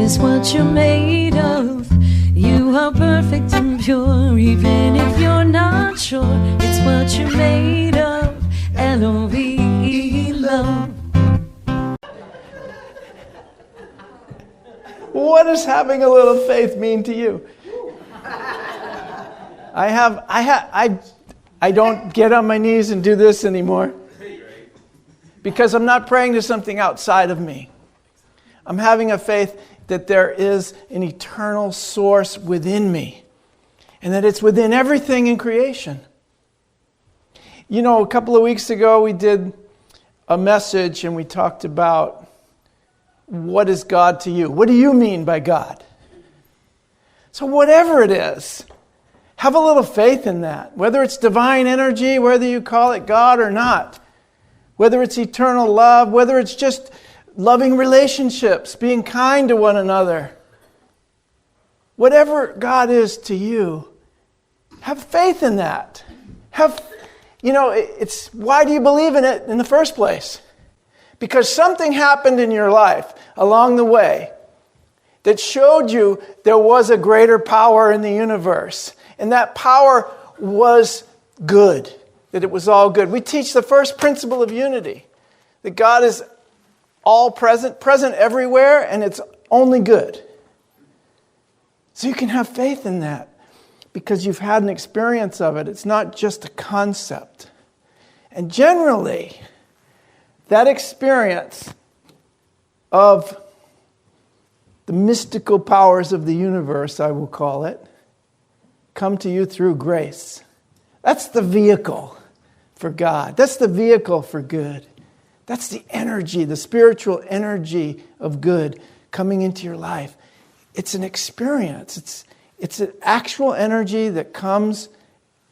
is what you're made of. You are perfect and pure, even if you're not sure. It's what you're made of. L-O-V-E, love. What does having a little faith mean to you? I don't get on my knees and do this anymore because I'm not praying to something outside of me. I'm having a faith that there is an eternal source within me and that it's within everything in creation. You know, a couple of weeks ago we did a message and we talked about what is God to you? What do you mean by God? So whatever it is, have a little faith in that. Whether it's divine energy, whether you call it God or not. Whether it's eternal love, whether it's just loving relationships, being kind to one another. Whatever God is to you, have faith in that. It's why do you believe in it in the first place? Because something happened in your life along the way that showed you there was a greater power in the universe. And that power was good, that it was all good. We teach the first principle of unity, that God is all present everywhere, and it's only good. So you can have faith in that because you've had an experience of it. It's not just a concept. And generally, that experience of the mystical powers of the universe, I will call it, come to you through grace. That's the vehicle for God. That's the vehicle for good. That's the energy, the spiritual energy of good coming into your life. It's an experience. It's an actual energy that comes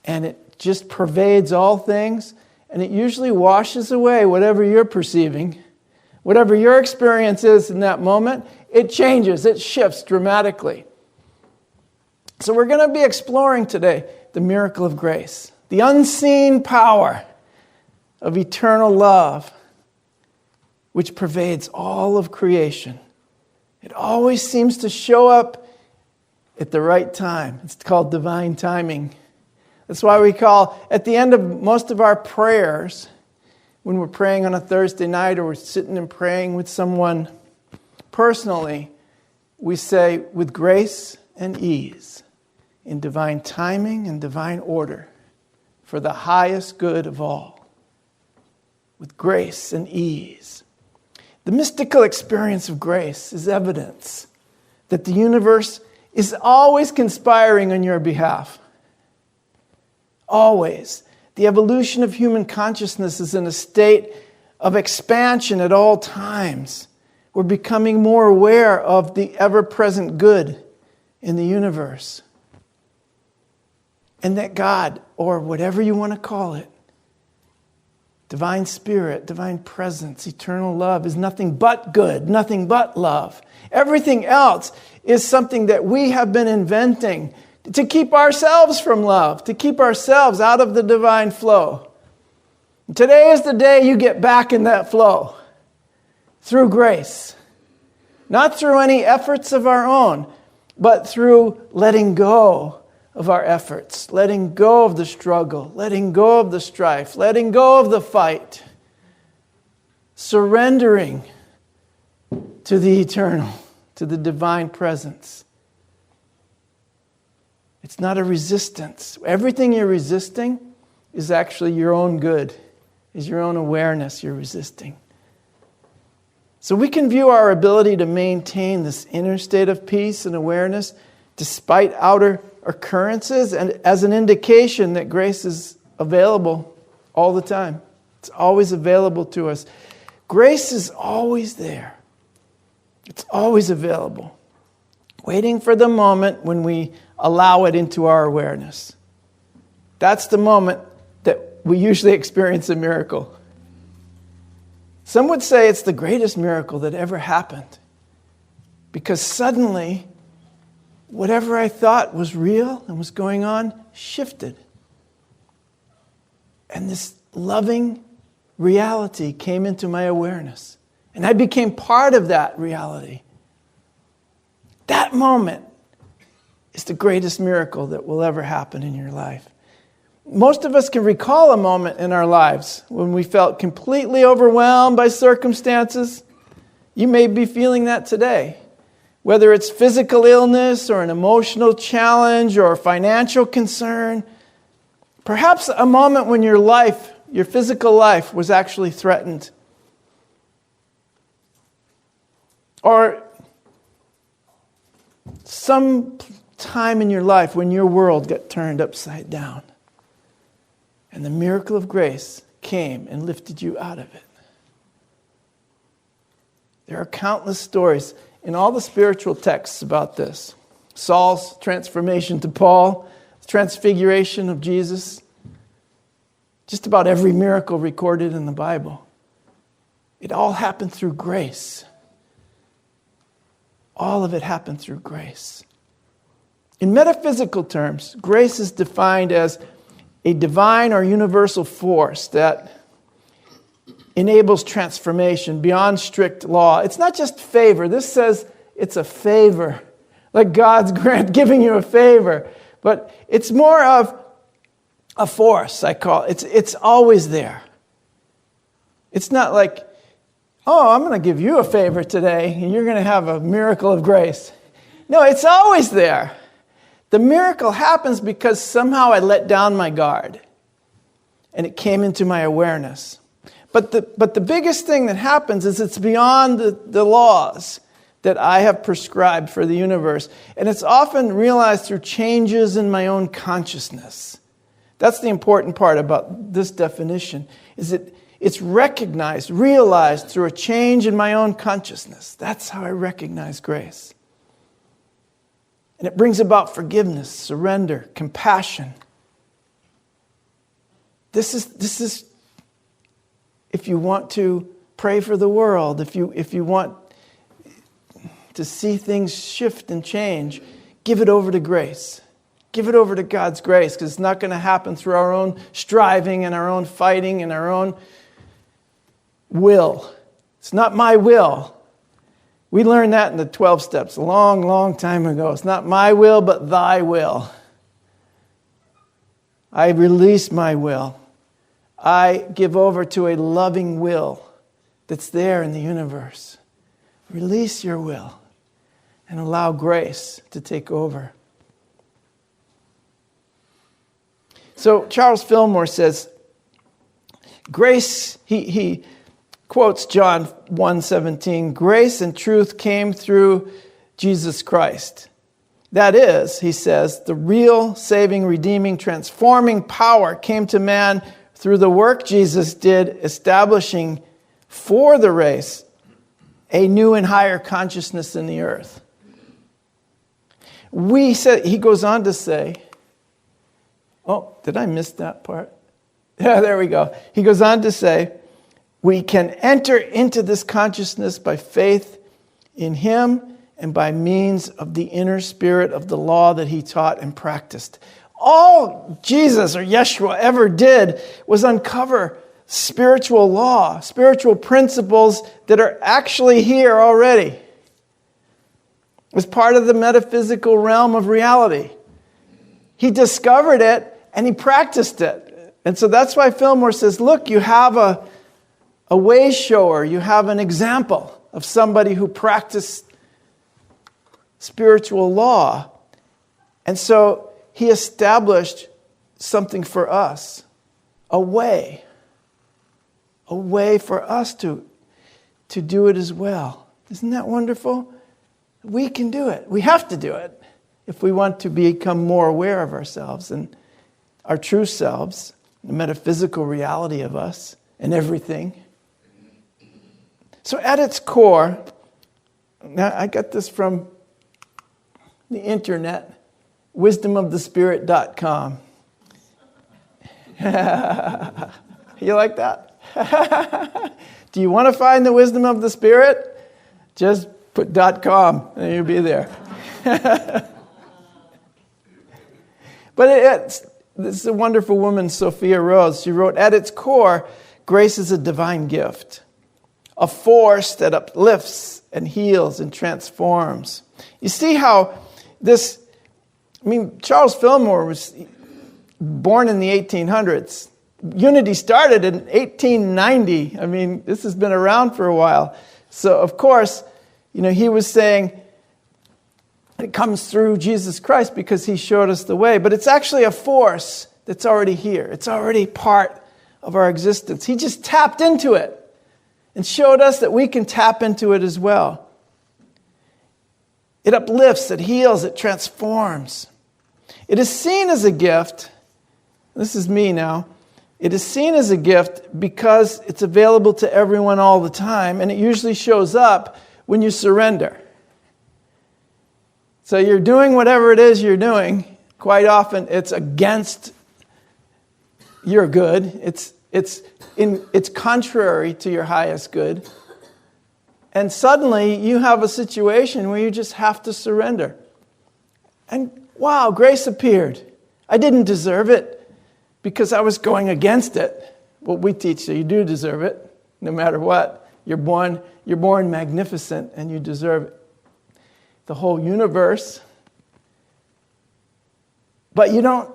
and it just pervades all things. And it usually washes away whatever you're perceiving. Whatever your experience is in that moment, it changes, it shifts dramatically. So we're going to be exploring today the miracle of grace, the unseen power of eternal love, which pervades all of creation. It always seems to show up at the right time. It's called divine timing. That's why we call, at the end of most of our prayers, when we're praying on a Thursday night or we're sitting and praying with someone personally, we say, with grace and ease, in divine timing and divine order, for the highest good of all. With grace and ease. The mystical experience of grace is evidence that the universe is always conspiring on your behalf. Always. The evolution of human consciousness is in a state of expansion at all times. We're becoming more aware of the ever-present good in the universe. And that God, or whatever you want to call it, divine spirit, divine presence, eternal love is nothing but good, nothing but love. Everything else is something that we have been inventing to keep ourselves from love, to keep ourselves out of the divine flow. Today is the day you get back in that flow through grace. Not through any efforts of our own, but through letting go of our efforts, letting go of the struggle, letting go of the strife, letting go of the fight, surrendering to the eternal, to the divine presence. It's not a resistance. Everything you're resisting is actually your own good, is your own awareness you're resisting. So we can view our ability to maintain this inner state of peace and awareness despite outer occurrences and as an indication that grace is available all the time. It's always available to us. Grace is always there. It's always available, waiting for the moment when we allow it into our awareness. That's the moment that we usually experience a miracle. Some would say it's the greatest miracle that ever happened, because suddenly whatever I thought was real and was going on shifted. And this loving reality came into my awareness. And I became part of that reality. That moment is the greatest miracle that will ever happen in your life. Most of us can recall a moment in our lives when we felt completely overwhelmed by circumstances. You may be feeling that today. Whether it's physical illness or an emotional challenge or financial concern, perhaps a moment when your physical life was actually threatened. Or some time in your life when your world got turned upside down and the miracle of grace came and lifted you out of it. There are countless stories in all the spiritual texts about this. Saul's transformation to Paul, the transfiguration of Jesus, just about every miracle recorded in the Bible. It all happened through grace. All of it happened through grace. In metaphysical terms, grace is defined as a divine or universal force that enables transformation beyond strict law. It's not just favor. This says it's a favor, like God's giving you a favor. But it's more of a force, I call it. It's always there. It's not like, oh, I'm going to give you a favor today, and you're going to have a miracle of grace. No, it's always there. The miracle happens because somehow I let down my guard, and it came into my awareness. But the biggest thing that happens is it's beyond the laws that I have prescribed for the universe. And it's often realized through changes in my own consciousness. That's the important part about this definition, is that it's recognized, realized through a change in my own consciousness. That's how I recognize grace. And it brings about forgiveness, surrender, compassion. This is if you want to pray for the world, if you want to see things shift and change, give it over to grace. Give it over to God's grace, because it's not going to happen through our own striving and our own fighting and our own will. It's not my will. We learned that in the 12 steps a long, long time ago. It's not my will, but thy will. I release my will. I give over to a loving will that's there in the universe. Release your will and allow grace to take over. So Charles Fillmore says, grace, he quotes John 1:17, grace and truth came through Jesus Christ. That is, he says, the real saving, redeeming, transforming power came to man through the work Jesus did, establishing for the race a new and higher consciousness in the earth. He goes on to say, oh, did I miss that part? Yeah, there we go. He goes on to say, we can enter into this consciousness by faith in him and by means of the inner spirit of the law that he taught and practiced. All Jesus or Yeshua ever did was uncover spiritual law, spiritual principles that are actually here already. It was part of the metaphysical realm of reality. He discovered it and he practiced it. And so that's why Fillmore says, look, you have a way shower, you have an example of somebody who practiced spiritual law. And so he established something for us, a way for us to do it as well. Isn't that wonderful? We can do it. We have to do it if we want to become more aware of ourselves and our true selves, the metaphysical reality of us and everything. So at its core, now I got this from the internet, wisdomofthespirit.com. You like that? Do you want to find the wisdom of the Spirit? Just put .com and you'll be there. But this is a wonderful woman, Sophia Rose. She wrote, at its core, grace is a divine gift, a force that uplifts and heals and transforms. You see how this, Charles Fillmore was born in the 1800s. Unity started in 1890. This has been around for a while. So, of course, he was saying it comes through Jesus Christ because he showed us the way. But it's actually a force that's already here. It's already part of our existence. He just tapped into it and showed us that we can tap into it as well. It uplifts, it heals, it transforms. It is seen as a gift. This is me now. It is seen as a gift because it's available to everyone all the time, and it usually shows up when you surrender. So you're doing whatever it is you're doing. Quite often it's against your good. It's contrary to your highest good. And suddenly you have a situation where you just have to surrender. And wow, grace appeared. I didn't deserve it because I was going against it. What we teach, that you do deserve it, no matter what. You're born magnificent and you deserve the whole universe. But you don't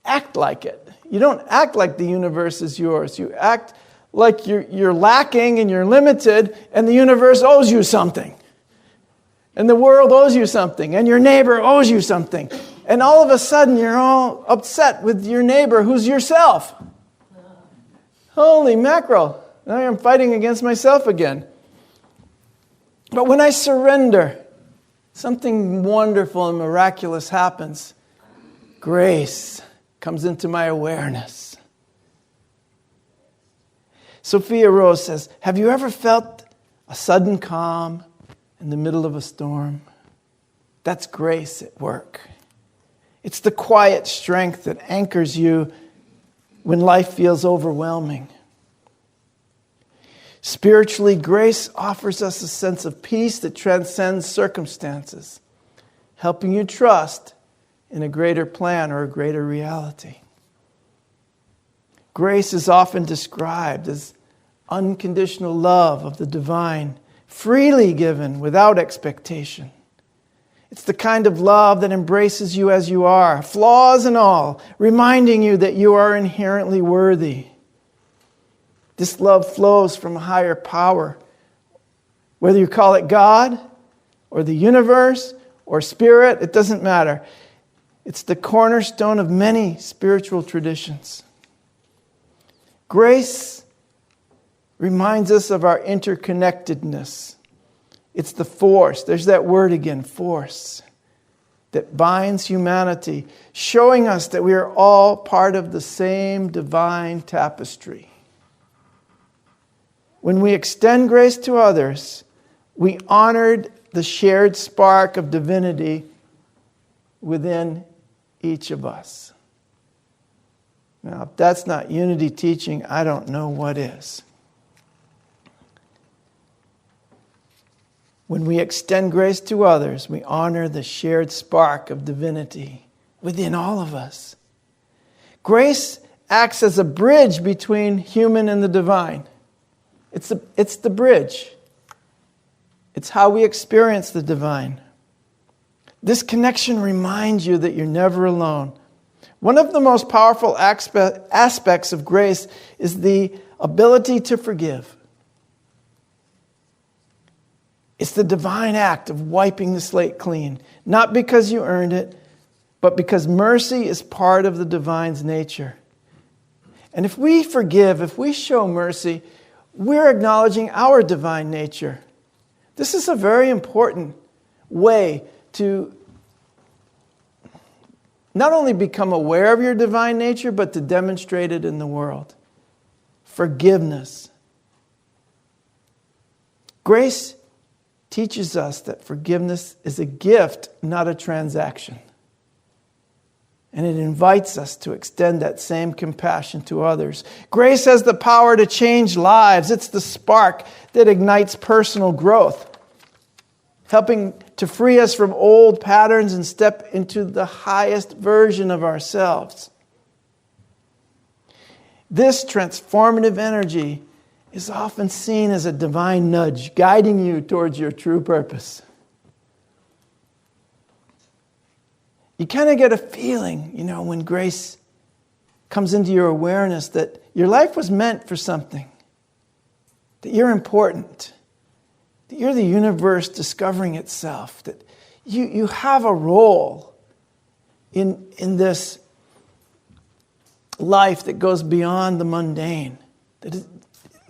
act like it. You don't act like the universe is yours. You act like you're lacking and you're limited, and the universe owes you something. And the world owes you something, and your neighbor owes you something. And all of a sudden, you're all upset with your neighbor, who's yourself. Holy mackerel. Now I'm fighting against myself again. But when I surrender, something wonderful and miraculous happens. Grace comes into my awareness. Sophia Rose says, have you ever felt a sudden calm in the middle of a storm? That's grace at work. It's the quiet strength that anchors you when life feels overwhelming. Spiritually, grace offers us a sense of peace that transcends circumstances, helping you trust in a greater plan or a greater reality. Grace is often described as unconditional love of the divine, freely given without expectation. It's the kind of love that embraces you as you are, flaws and all, reminding you that you are inherently worthy. This love flows from a higher power. Whether you call it God or the universe or spirit, it doesn't matter. It's the cornerstone of many spiritual traditions. Grace reminds us of our interconnectedness. It's the force, there's that word again, force, that binds humanity, showing us that we are all part of the same divine tapestry. When we extend grace to others, we honored the shared spark of divinity within each of us. Now, if that's not unity teaching, I don't know what is. When we extend grace to others, we honor the shared spark of divinity within all of us. Grace acts as a bridge between human and the divine. It's the bridge. It's how we experience the divine. This connection reminds you that you're never alone. One of the most powerful aspects of grace is the ability to forgive. It's the divine act of wiping the slate clean, not because you earned it, but because mercy is part of the divine's nature. And if we forgive, if we show mercy, we're acknowledging our divine nature. This is a very important way to not only become aware of your divine nature, but to demonstrate it in the world. Forgiveness. Grace teaches us that forgiveness is a gift, not a transaction. And it invites us to extend that same compassion to others. Grace has the power to change lives. It's the spark that ignites personal growth, helping to free us from old patterns and step into the highest version of ourselves. This transformative energy is often seen as a divine nudge guiding you towards your true purpose. You kind of get a feeling, when grace comes into your awareness that your life was meant for something, that you're important, that you're the universe discovering itself, that you have a role in this life that goes beyond the mundane, that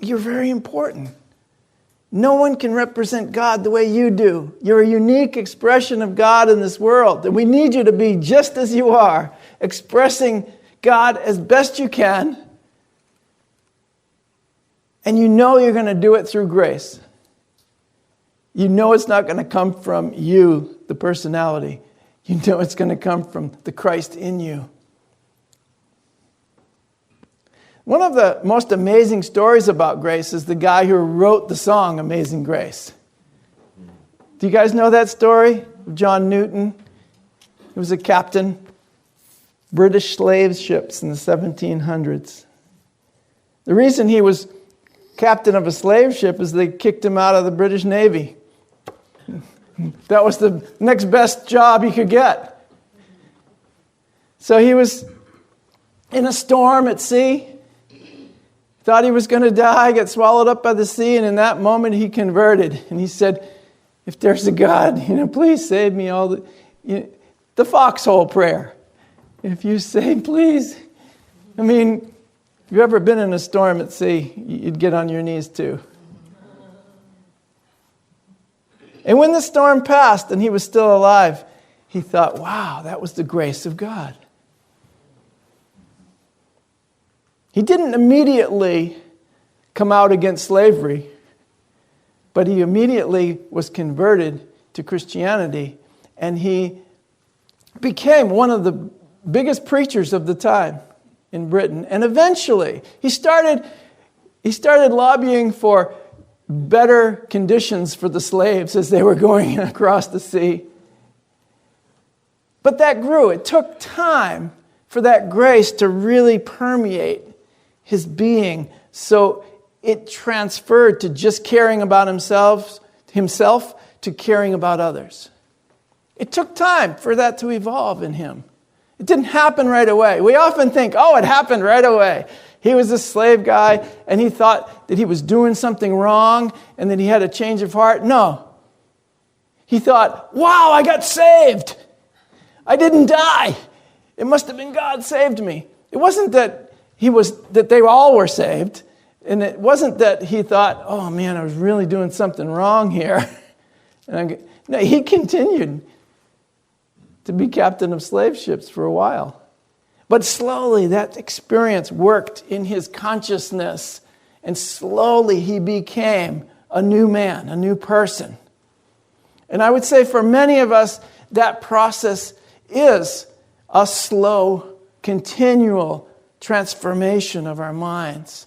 you're very important. No one can represent God the way you do. You're a unique expression of God in this world, and we need you to be just as you are, expressing God as best you can, and you're going to do it through grace. You know it's not going to come from you, the personality. You know it's going to come from the Christ in you. One of the most amazing stories about grace is the guy who wrote the song Amazing Grace. Do you guys know that story of John Newton? He was a captain, British slave ships in the 1700s. The reason he was captain of a slave ship is they kicked him out of the British Navy. That was the next best job he could get. So he was in a storm at sea. Thought he was going to die, got swallowed up by the sea, and in that moment he converted. And he said, if there's a God, please save me all the foxhole prayer. If you say, please. If you've ever been in a storm at sea, you'd get on your knees too. And when the storm passed and he was still alive, he thought, wow, that was the grace of God. He didn't immediately come out against slavery, but he immediately was converted to Christianity, and he became one of the biggest preachers of the time in Britain. And eventually, he started lobbying for better conditions for the slaves as they were going across the sea. But that grew. It took time for that grace to really permeate his being, so it transferred to just caring about himself to caring about others. It took time for that to evolve in him. It didn't happen right away. We often think, it happened right away. He was a slave guy, and he thought that he was doing something wrong, and that he had a change of heart. No. He thought, wow, I got saved. I didn't die. It must have been God saved me. It wasn't that they all were saved. And it wasn't that he thought, oh man, I was really doing something wrong here. No, he continued to be captain of slave ships for a while. But slowly that experience worked in his consciousness, and slowly he became a new man, a new person. And I would say for many of us, that process is a slow, continual transformation of our minds.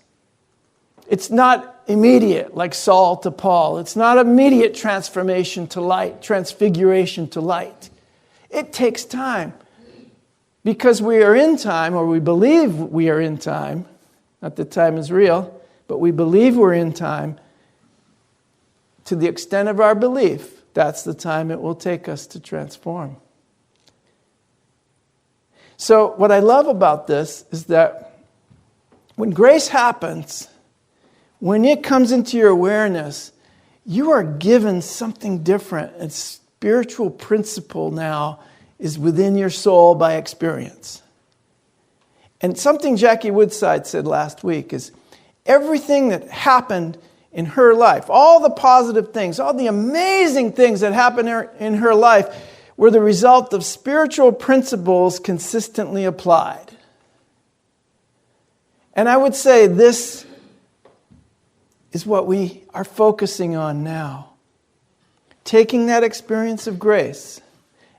It's not immediate like Saul to Paul. It's not immediate transformation to light, transfiguration to light. It takes time because we are in time, or we believe we are in time. Not that time is real, but we believe we're in time. To the extent of our belief, that's the time it will take us to transform. So what I love about this is that when grace happens, when it comes into your awareness, you are given something different. A spiritual principle now is within your soul by experience. And something Jackie Woodside said last week is everything that happened in her life, all the positive things, all the amazing things that happened in her life were the result of spiritual principles consistently applied. And I would say this is what we are focusing on now. Taking that experience of grace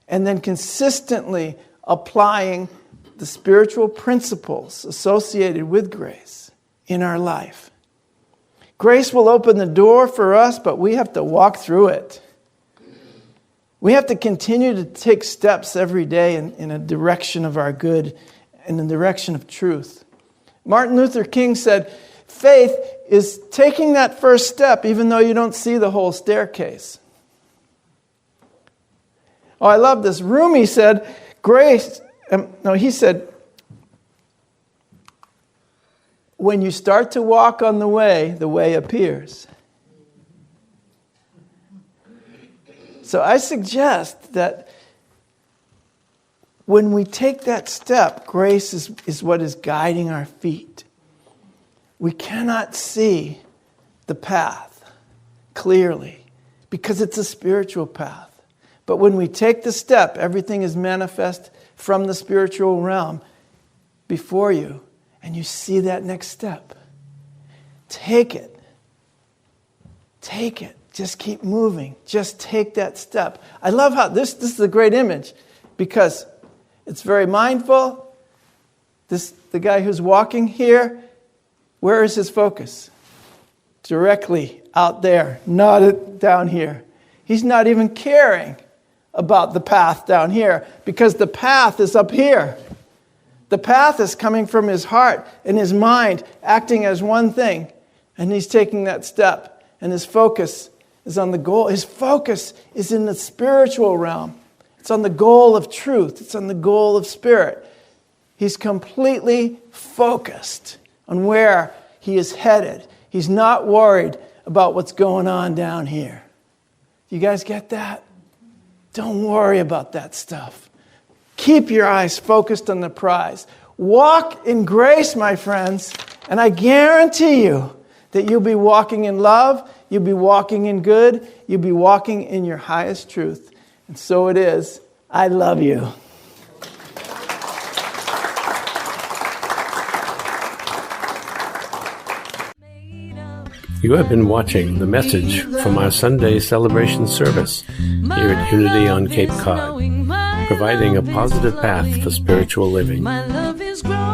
and then consistently applying the spiritual principles associated with grace in our life. Grace will open the door for us, but we have to walk through it. We have to continue to take steps every day in a direction of our good and in the direction of truth. Martin Luther King said, faith is taking that first step even though you don't see the whole staircase. Oh, I love this. Rumi said, he said, when you start to walk on the way appears. So I suggest that when we take that step, grace is what is guiding our feet. We cannot see the path clearly because it's a spiritual path. But when we take the step, everything is manifest from the spiritual realm before you, and you see that next step. Take it. Take it. Just keep moving. Just take that step. I love how this is a great image because it's very mindful. The guy who's walking here, where is his focus? Directly out there, not down here. He's not even caring about the path down here because the path is up here. The path is coming from his heart and his mind acting as one thing. And he's taking that step. And his focus is on the goal. His focus is in the spiritual realm. It's on the goal of truth. It's on the goal of spirit. He's completely focused on where he is headed. He's not worried about what's going on down here. You guys get that? Don't worry about that stuff. Keep your eyes focused on the prize. Walk in grace, my friends, and I guarantee you that you'll be walking in love, you'll be walking in good, you'll be walking in your highest truth. And so it is. I love you. You have been watching the message from our Sunday celebration service here at Unity on Cape Cod, providing a positive path for spiritual living.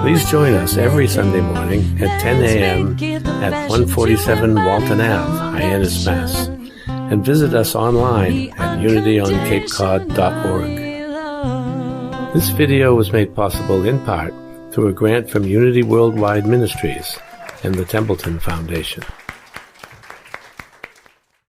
Please join us every Sunday morning at 10 a.m. at 147 Walton Ave, Hyannis, Mass. And visit us online at unityonCapeCod.org. This video was made possible in part through a grant from Unity Worldwide Ministries and the Templeton Foundation.